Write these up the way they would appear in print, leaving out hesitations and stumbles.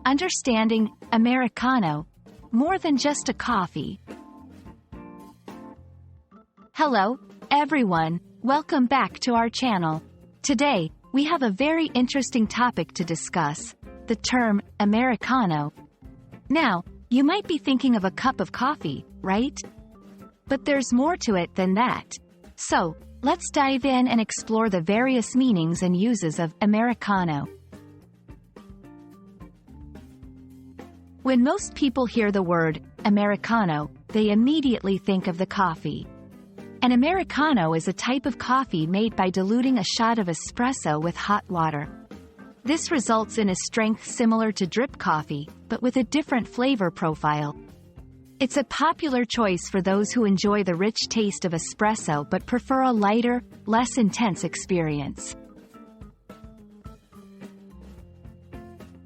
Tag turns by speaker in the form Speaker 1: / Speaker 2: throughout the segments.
Speaker 1: Understanding Americano, more than just a coffee. Hello, everyone. Welcome back to our channel. Today, we have a very interesting topic to discuss, the term Americano. Now, you might be thinking of a cup of coffee, right? But there's more to it than that. So, let's dive in and explore the various meanings and uses of Americano. When most people hear the word Americano, they immediately think of the coffee. An Americano is a type of coffee made by diluting a shot of espresso with hot water. This results in a strength similar to drip coffee, but with a different flavor profile. It's a popular choice for those who enjoy the rich taste of espresso but prefer a lighter, less intense experience.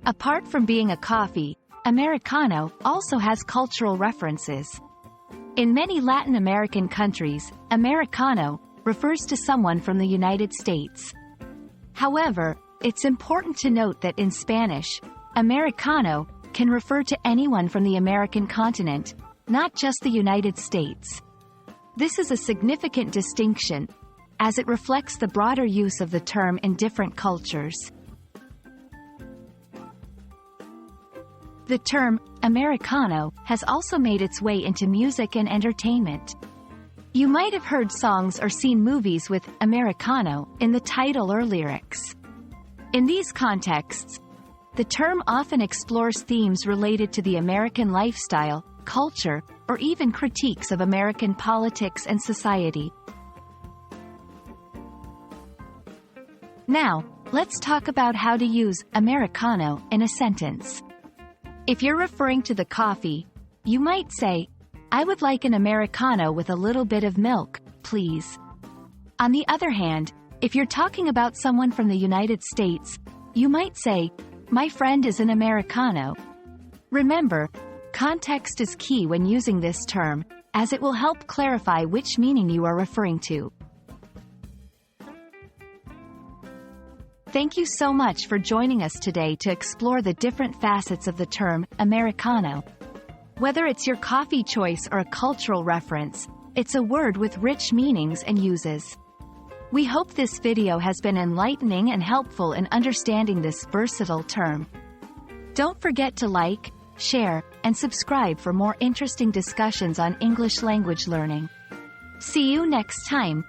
Speaker 1: Apart from being a coffee, Americano also has cultural references. In many Latin American countries, Americano refers to someone from the United States. However, it's important to note that in Spanish, Americano can refer to anyone from the American continent, not just the United States. This is a significant distinction, as it reflects the broader use of the term in different cultures. The term Americano has also made its way into music and entertainment. You might have heard songs or seen movies with Americano in the title or lyrics. In these contexts, the term often explores themes related to the American lifestyle, culture, or even critiques of American politics and society. Now, let's talk about how to use Americano in a sentence. If you're referring to the coffee, you might say, "I would like an Americano with a little bit of milk, please." On the other hand, if you're talking about someone from the United States, you might say, "My friend is an Americano." Remember, context is key when using this term, as it will help clarify which meaning you are referring to. Thank you so much for joining us today to explore the different facets of the term Americano. Whether it's your coffee choice or a cultural reference, it's a word with rich meanings and uses. We hope this video has been enlightening and helpful in understanding this versatile term. Don't forget to like, share, and subscribe for more interesting discussions on English language learning. See you next time.